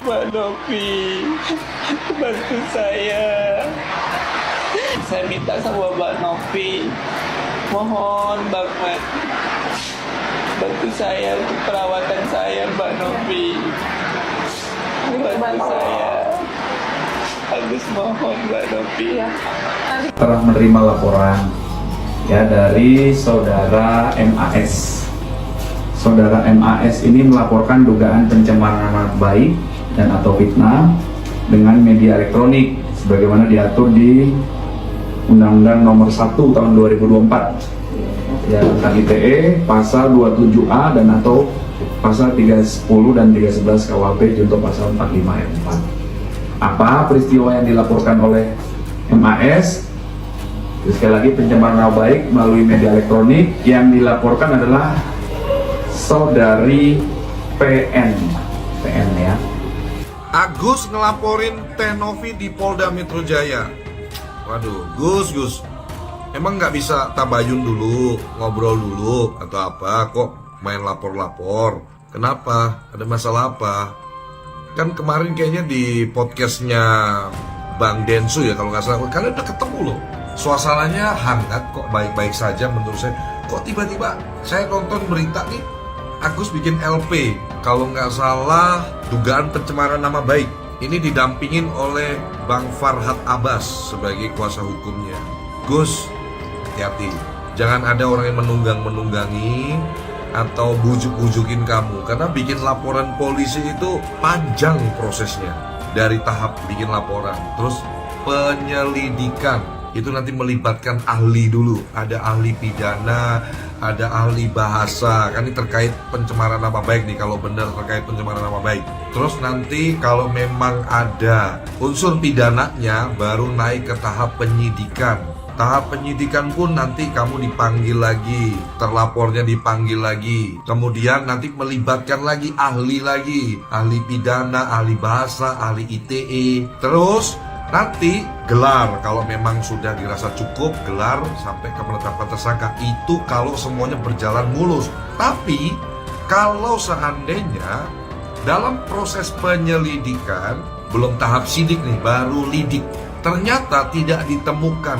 Mbak Novi, bantu saya. Saya minta sama Mbak Novi, mohon banget bantu saya untuk perawatan saya, Mbak Novi. Bantu saya. Agus mohon, Mbak Novi. Telah menerima laporan ya dari saudara MAS. Saudara MAS ini melaporkan dugaan pencemaran nama baik dan atau fitnah dengan media elektronik sebagaimana diatur di Undang-Undang Nomor 1 Tahun 2024 ya, tentang ITE pasal 27A dan atau pasal 310 dan 311 KUHP junto pasal 45 ayat 4. Apa peristiwa yang dilaporkan oleh MAS? Sekali lagi, pencemaran nama baik melalui media elektronik. Yang dilaporkan adalah saudari PN ya. Agus ngelaporin Teh Novi di Polda Metro Jaya. Waduh, Gus, emang nggak bisa tabayun dulu, ngobrol dulu atau apa? Kok main lapor-lapor? Kenapa? Ada masalah apa? Kan kemarin kayaknya di podcastnya Bang Densu ya kalau nggak salah, kalian udah ketemu loh. Suasananya hangat kok, baik-baik saja menurut saya. Kok tiba-tiba saya nonton berita nih, Agus bikin LP, kalau nggak salah dugaan pencemaran nama baik. Ini didampingin oleh Bang Farhad Abbas sebagai kuasa hukumnya. Gus, hati-hati, jangan ada orang yang menunggangi atau bujuk-bujukin kamu, karena bikin laporan polisi itu panjang prosesnya. Dari tahap bikin laporan, terus penyelidikan, itu nanti melibatkan ahli dulu. Ada ahli pidana, ada ahli bahasa. Kan ini terkait pencemaran nama baik nih, kalau benar terkait pencemaran nama baik. Terus nanti kalau memang ada unsur pidananya, baru naik ke tahap penyidikan. Tahap penyidikan pun nanti kamu dipanggil lagi, terlapornya dipanggil lagi. Kemudian nanti melibatkan lagi, ahli pidana, ahli bahasa, ahli ITE. Terus nanti gelar, kalau memang sudah dirasa cukup, gelar sampai ke penetapan tersangka. Itu kalau semuanya berjalan mulus. Tapi kalau seandainya dalam proses penyelidikan, belum tahap sidik nih, baru lidik, ternyata tidak ditemukan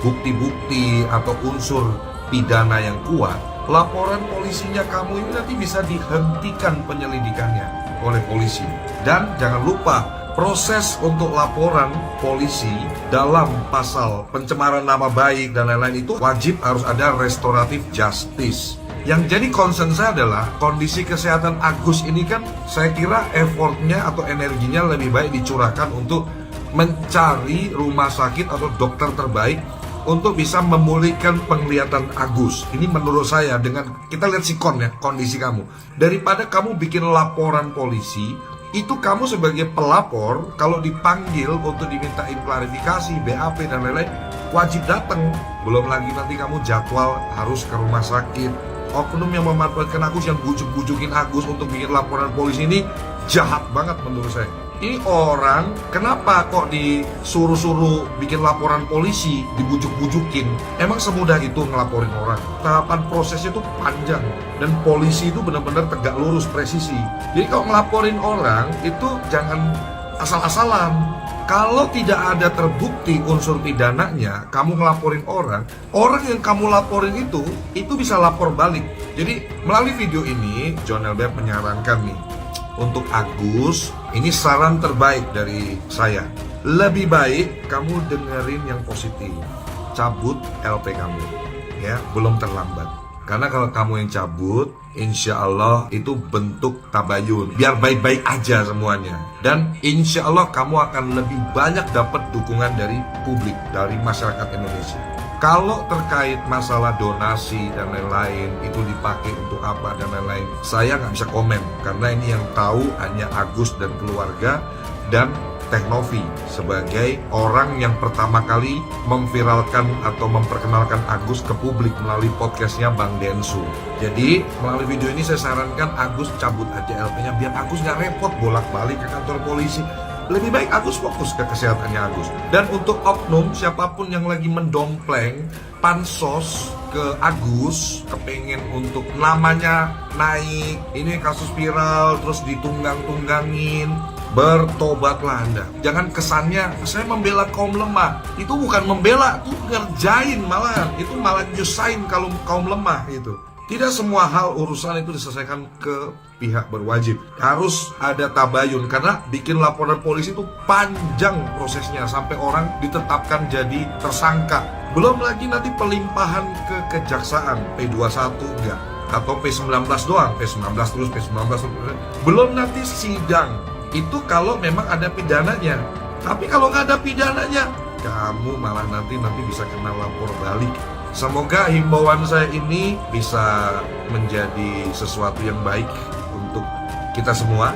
bukti-bukti atau unsur pidana yang kuat, laporan polisinya kamu ini nanti bisa dihentikan penyelidikannya oleh polisi. Dan jangan lupa, proses untuk laporan polisi dalam pasal pencemaran nama baik dan lain-lain itu wajib harus ada restoratif justice. Yang jadi concern saya adalah kondisi kesehatan Agus ini kan, saya kira effortnya atau energinya lebih baik dicurahkan untuk mencari rumah sakit atau dokter terbaik untuk bisa memulihkan penglihatan Agus. Ini menurut saya, dengan kita lihat sikon ya, kondisi kamu. Daripada kamu bikin laporan polisi, itu kamu sebagai pelapor, kalau dipanggil untuk dimintain klarifikasi, BAP dan lain-lain, wajib datang. Belum lagi nanti kamu jadwal harus ke rumah sakit. Oknum yang memanfaatkan Agus, yang bujuk-bujukin Agus untuk bikin laporan polisi ini jahat banget menurut saya. Ini orang, kenapa kok disuruh-suruh bikin laporan polisi, dibujuk-bujukin? Emang semudah itu ngelaporin orang? Tahapan prosesnya itu panjang, dan polisi itu benar-benar tegak lurus, presisi. Jadi kalau ngelaporin orang, itu jangan asal-asalan. Kalau tidak ada terbukti unsur pidananya, kamu ngelaporin orang yang kamu laporin itu bisa lapor balik. Jadi melalui video ini, John LBF menyarankan nih, untuk Agus, ini saran terbaik dari saya. Lebih baik kamu dengerin yang positif. Cabut LP kamu, ya, belum terlambat. Karena kalau kamu yang cabut, insya Allah itu bentuk tabayun. Biar baik-baik aja semuanya. Dan insya Allah kamu akan lebih banyak dapat dukungan dari publik, dari masyarakat Indonesia. Kalau terkait masalah donasi dan lain-lain, itu dipakai untuk apa dan lain-lain, saya nggak bisa komen. Karena ini yang tahu hanya Agus dan keluarga dan Teh Novi sebagai orang yang pertama kali memviralkan atau memperkenalkan Agus ke publik melalui podcastnya Bang Densu. Jadi melalui video ini saya sarankan Agus cabut aja LP-nya, biar Agus nggak repot bolak-balik ke kantor polisi. Lebih baik Agus fokus ke kesehatannya Agus. Dan untuk oknum, siapapun yang lagi mendompleng pansos ke Agus, kepengen untuk namanya naik, ini kasus viral terus ditunggang-tunggangin, Bertobatlah Anda. Jangan kesannya saya membela kaum lemah. Itu bukan membela, itu ngerjain malahan. Itu malah nyusahin kalau kaum lemah itu. Tidak semua hal urusan itu diselesaikan ke pihak berwajib. Harus ada tabayun, karena bikin laporan polisi itu panjang prosesnya sampai orang ditetapkan jadi tersangka. Belum lagi nanti pelimpahan ke kejaksaan, P21 enggak, atau P19 doang, P19 terus, P19 terus. Belum nanti sidang. Itu kalau memang ada pidananya. Tapi kalau nggak ada pidananya, kamu malah nanti bisa kena lapor balik. Semoga himbauan saya ini bisa menjadi sesuatu yang baik untuk kita semua.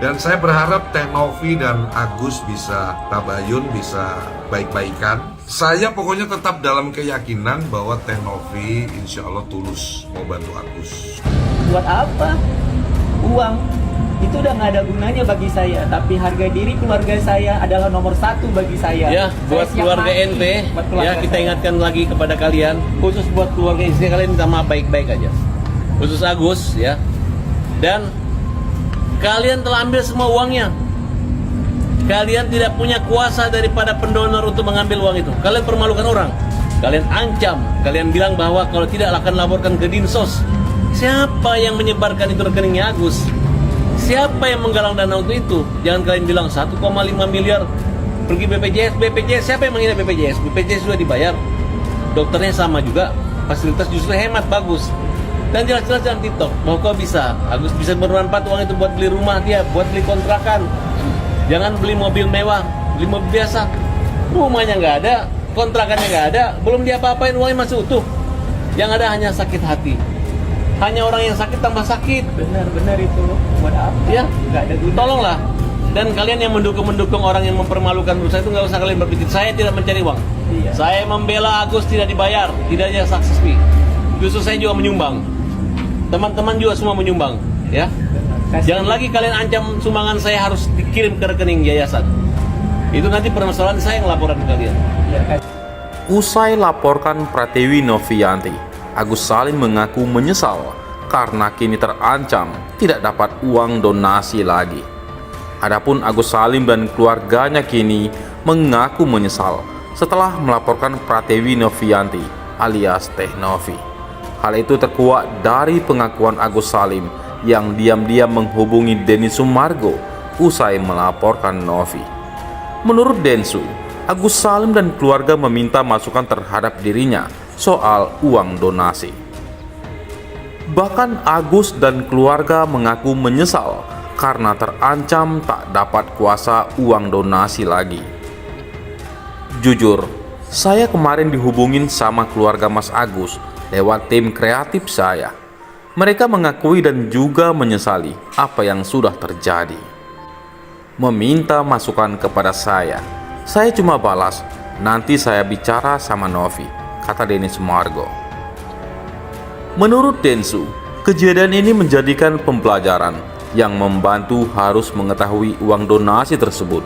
Dan saya berharap Teh Novi dan Agus bisa tabayun, bisa baik-baikan. Saya pokoknya tetap dalam keyakinan bahwa Teh Novi insya Allah tulus mau bantu Agus. Buat apa? Uang itu udah nggak ada gunanya bagi saya, tapi harga diri keluarga saya adalah nomor satu bagi saya. Ya, buat Saya siap keluarga mati NP, buat keluarga ya kita saya. ingatkan lagi kepada kalian, khusus buat keluarga istri kalian minta maaf baik-baik aja. Khusus Agus ya. Dan kalian telah ambil semua uangnya. Kalian tidak punya kuasa daripada pendonor untuk mengambil uang itu. Kalian permalukan orang. Kalian ancam, kalian bilang bahwa kalau tidak akan laporkan ke Dinsos. Siapa yang menyebarkan itu rekeningnya Agus? Siapa yang menggalang dana untuk itu? Jangan kalian bilang 1,5 miliar pergi BPJS. BPJS siapa yang menghina BPJS? BPJS sudah dibayar. Dokternya sama juga. Fasilitas justru hemat, bagus. Dan jelas-jelas dalam TikTok bahwa kok bisa Agus bisa bermanfaat uang itu buat beli rumah dia, buat beli kontrakan. Jangan beli mobil mewah, beli mobil biasa. Rumahnya nggak ada, kontrakannya nggak ada, belum diapa-apain, uangnya masih utuh. Yang ada hanya sakit hati. Hanya orang yang sakit tambah sakit. Benar itu. Buat apa? Ya, Nggak ada gunanya. tolonglah. Dan kalian yang mendukung orang yang mempermalukan urusan itu nggak usah kalian berpikir saya tidak mencari uang. Iya. Saya membela Agus tidak dibayar, tidak ada sukses fee. Justru saya juga menyumbang. Teman-teman juga semua menyumbang, ya. Jangan lagi kalian ancam sumbangan saya harus dikirim ke rekening yayasan. Itu nanti permasalahan saya yang laporan ke kalian. Usai laporkan Pratiwi Novianti, Agus Salim mengaku menyesal karena kini terancam tidak dapat uang donasi lagi. Adapun Agus Salim dan keluarganya kini mengaku menyesal setelah melaporkan Pratiwi Novianti alias Teh Novi. Hal itu terkuak dari pengakuan Agus Salim yang diam-diam menghubungi Denny Sumargo usai melaporkan Novi. Menurut Densu, Agus Salim dan keluarga meminta masukan terhadap dirinya soal uang donasi. Bahkan Agus dan keluarga mengaku menyesal karena terancam tak dapat kuasa uang donasi lagi. Jujur, saya kemarin dihubungin sama keluarga Mas Agus lewat tim kreatif saya. Mereka mengakui dan juga menyesali apa yang sudah terjadi. Meminta masukan kepada saya. Saya cuma balas, nanti saya bicara sama Novi, kata Denny Sumargo. Menurut Densu, kejadian ini menjadikan pembelajaran yang membantu harus mengetahui uang donasi tersebut.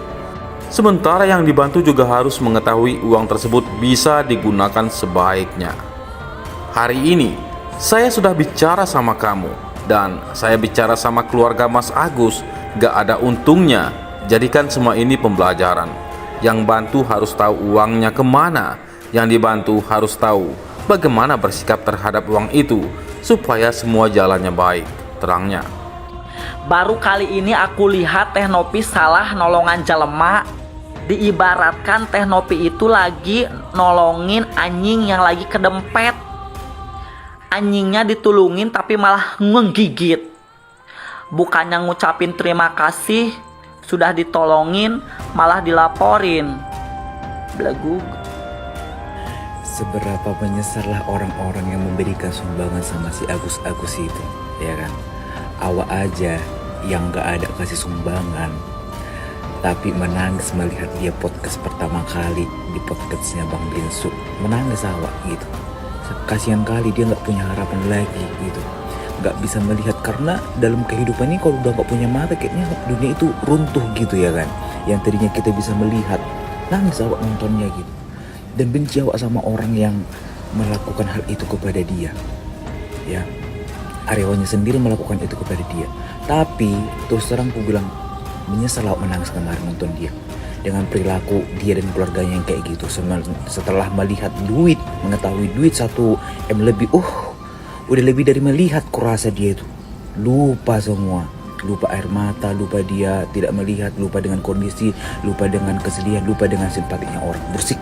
Sementara yang dibantu juga harus mengetahui uang tersebut bisa digunakan sebaiknya. Hari ini, saya sudah bicara sama kamu dan saya bicara sama keluarga Mas Agus. Gak ada untungnya, jadikan semua ini pembelajaran. Yang bantu harus tahu uangnya kemana. Yang dibantu harus tahu bagaimana bersikap terhadap uang itu supaya semua jalannya baik, terangnya. Baru kali ini aku lihat Teh Novi salah nolongan jelema. Diibaratkan Teh Novi itu lagi nolongin anjing yang lagi kedempet. Anjingnya ditulungin tapi malah ngegigit. Bukannya ngucapin terima kasih, sudah ditolongin malah dilaporin. Belagu. Seberapa menyesal orang-orang yang memberikan sumbangan sama si Agus-Agus itu, ya kan? Awak aja yang gak ada kasih sumbangan, tapi menangis melihat dia podcast pertama kali di podcastnya Bang Binsu. Menangis awak gitu. Kasihan kali dia gak punya harapan lagi gitu. Gak bisa melihat karena dalam kehidupan ini kalau udah gak punya mata kayaknya dunia itu runtuh gitu ya kan. Yang tadinya kita bisa melihat, nangis awak nontonnya gitu. Dan benci awak sama orang yang melakukan hal itu kepada dia. Ya, karyawannya sendiri melakukan itu kepada dia. Tapi terus terang aku bilang, menyesal awak menangis kemarin nonton dia dengan perilaku dia dan keluarganya yang kayak gitu. Setelah melihat duit, mengetahui duit 1 M lebih, udah lebih dari melihat, kurasa dia itu lupa semua, lupa air mata, lupa dia tidak melihat, lupa dengan kondisi, lupa dengan kesedihan, lupa dengan simpatinya orang, bersih.